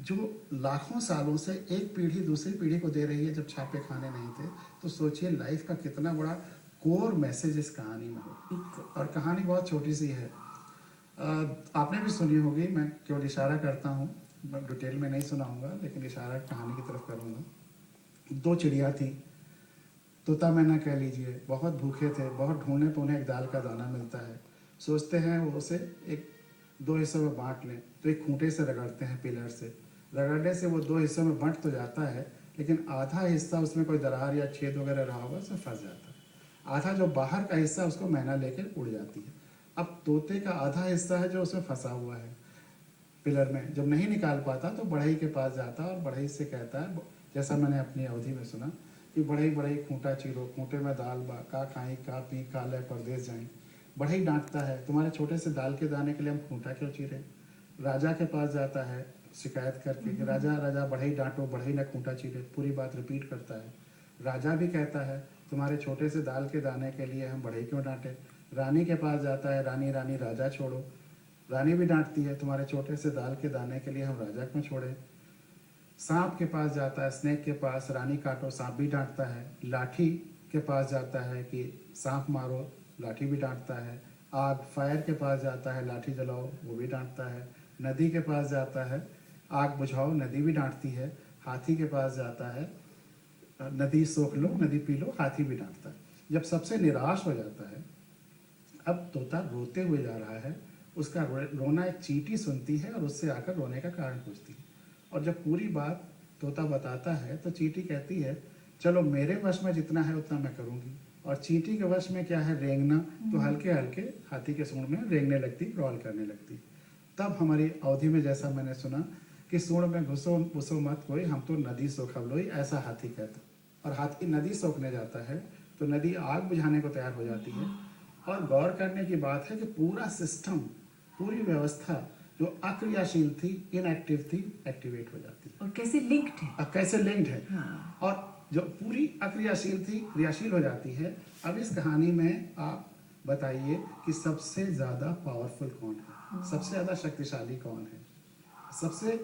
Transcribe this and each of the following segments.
जो लाखों सालों से एक पीढ़ी दूसरी पीढ़ी को दे रही है। जब छापे खाने नहीं थे तो सोचिए लाइफ का कितना बड़ा कोर मैसेज इस कहानी में हो। और कहानी बहुत छोटी सी है। आपने भी सुनी होगी, मैं केवल इशारा करता हूँ, मैं डिटेल में नहीं सुनाऊंगा, लेकिन इशारा कहानी की तरफ करूँगा। दो चिड़िया थी, तोता मैना कह लीजिए, बहुत भूखे थे, बहुत ढूंढने पर उन्हें एक दाल का दाना मिलता है। सोचते हैं वो उसे एक दो हिस्सों में बांट लें, तो एक खूंटे से रगड़ते हैं, पिलर से रगड़ने से वो दो हिस्सों में बंट तो जाता है, लेकिन आधा हिस्सा उसमें कोई दरार या छेद वगैरह रहा होगा उसमें फंस जाता है। आधा जो बाहर का हिस्सा उसको मैना लेकर उड़ जाती है। अब तोते का आधा हिस्सा है जो उसमें फंसा हुआ है पिलर में, जब नहीं निकाल पाता तो बढ़ई के पास जाता है और बढ़ई से कहता है, जैसा मैंने अपनी अवधि में सुना कि बढ़ई बढ़ई खूंटा चीरो, खूंटे में दाल बा, का खाई का पी का ले परदेश जाई। बढ़ई डांटता है, तुम्हारे छोटे से दाल के दाने के लिए हम खूंटा क्यों चीरे। राजा के पास जाता है शिकायत करके कि राजा राजा बढ़ई डांटो, बढ़ई न खूंटा चीरे। पूरी बात रिपीट करता है। राजा भी कहता है तुम्हारे छोटे से दाल के दाने के लिए हम बढ़ई क्यों डांटे। रानी के पास जाता है, रानी रानी राजा छोड़ो। रानी भी डांटती है, तुम्हारे छोटे से दाल के दाने के लिए हम राजा क्यों छोड़े। सांप के पास जाता है, स्नेक के पास, रानी काटो, सांप भी डांटता है। लाठी के पास जाता है कि सांप मारो, लाठी भी डांटता है। आग फायर के पास जाता है, लाठी जलाओ, वो भी डांटता है। नदी के पास जाता है, आग बुझाओ, नदी भी डांटती है। हाथी के पास जाता है, नदी सोख लो, नदी पी लो, हाथी भी डांटता है। जब सबसे निराश हो जाता है, अब तोता रोते हुए जा रहा है, उसका रोना एक चींटी सुनती है और उससे आकर रोने का कारण पूछती है। और जब पूरी बात तोता बताता है तो चींटी कहती है चलो मेरे वश में जितना है उतना मैं करूंगी। और चींटी के वश में क्या है, रेंगना, तो हल्के हल्के हाथी के सूंड में रेंगने लगती, क्रॉल करने लगती। तब हमारी अवधि में जैसा मैंने सुना कि सूंड में घुसो घुसो मत कोई, हम तो नदी सोखब लोई, ऐसा हाथी कहता। और हाथी नदी सोखने जाता है तो नदी आग बुझाने को तैयार हो जाती है। और गौर करने की बात है कि पूरा सिस्टम, पूरी व्यवस्था जो अक्रियाशील थी, इनएक्टिव थी, एक्टिवेट हो जाती है। और कैसे लिंक्ड है, अब कैसे लिंक्ड है। हाँ। और जो पूरी अक्रियाशील थी क्रियाशील हो जाती है। अब इस कहानी में आप बताइए कि सबसे ज्यादा पावरफुल कौन है, सबसे ज्यादा शक्तिशाली कौन है, सबसे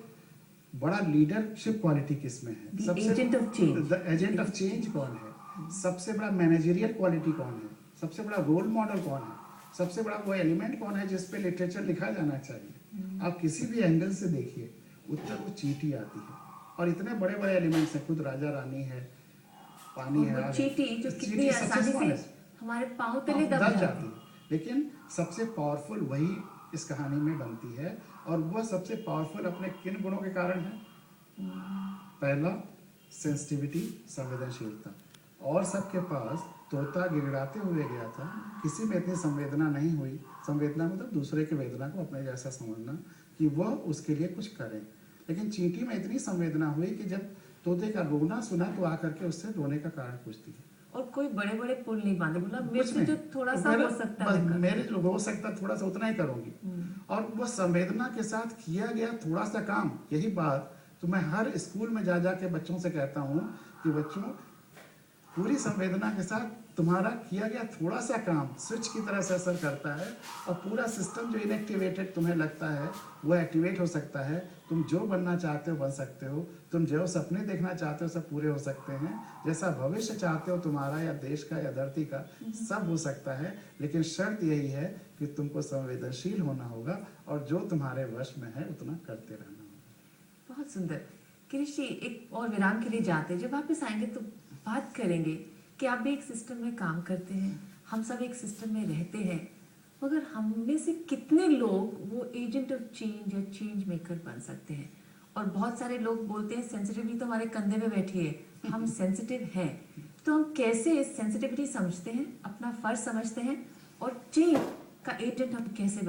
बड़ा लीडरशिप क्वालिटी किसमें है, सबसे agent of change, the agent of change कौन है, सबसे बड़ा मैनेजरियल क्वालिटी कौन है, सबसे बड़ा रोल मॉडल कौन है, सबसे बड़ा वो एलिमेंट कौन है जिस पे लिटरेचर लिखा जाना चाहिए। आप किसी भी एंगल से देखिए उत्तर वो चींटी आती है। और इतने बड़े बड़े एलिमेंट्स हैं, खुद राजा रानी है, पानी है, चींटी जो कितनी आसानी से हमारे पांव तले दब जाती है। लेकिन सबसे पावरफुल वही इस कहानी में बनती है। और वह सबसे पावरफुल अपने किन गुणों के कारण है। पहला सेंसिटिविटी, संवेदनशीलता। और सबके पास तोता गिड़गिड़ाते हुए गया था, किसी में इतनी संवेदना नहीं हुई। संवेदना मतलब दूसरे की वेदना को अपने जैसा समझना कि वह उसके लिए कुछ करे। लेकिन चींटी में इतनी संवेदना हुई कि जब तोते का रोना सुना तो आकर के उससे रोने का कारण पूछती है। और कोई बड़े बड़े पुल नहीं बांधे, बोला मेरे से जो थोड़ा सा हो सकता है, मेरे जो हो सकता थोड़ा सा उतना ही करूंगी। और वह संवेदना के साथ किया गया थोड़ा सा काम, यही बात तो मैं हर स्कूल में जा जाके बच्चों से कहता हूँ कि बच्चों पूरी संवेदना के साथ तुम्हारा किया गया थोड़ा सा काम स्विच की तरह से असर करता है। और पूरा सिस्टम जो इनएक्टिवेटेड तुम्हें लगता है वो एक्टिवेट हो सकता है। तुम जो बनना चाहते हो बन सकते हो, तुम जो सपने देखना चाहते हो सब पूरे हो सकते हैं, जैसा भविष्य चाहते हो तुम्हारा या देश का या धरती का सब हो सकता है। लेकिन शर्त यही है कि तुमको संवेदनशील होना होगा और जो तुम्हारे वश में है उतना करते रहना होगा। बहुत सुंदर। गिरीश जी, एक और विराम के लिए जाते हैं, जब वापस आएंगे तो बात करेंगे कि आप भी एक सिस्टम में काम करते हैं, हम सब एक सिस्टम में रहते हैं, मगर हम में से कितने लोग वो एजेंट ऑफ चेंज या चेंज मेकर बन सकते हैं। और बहुत सारे लोग बोलते हैं सेंसिटिविटी तो हमारे कंधे पे बैठी है, हम सेंसिटिव हैं, तो हम कैसे सेंसिटिविटी समझते हैं, अपना फर्ज समझते हैं, और चेंज का एजेंट हम कैसे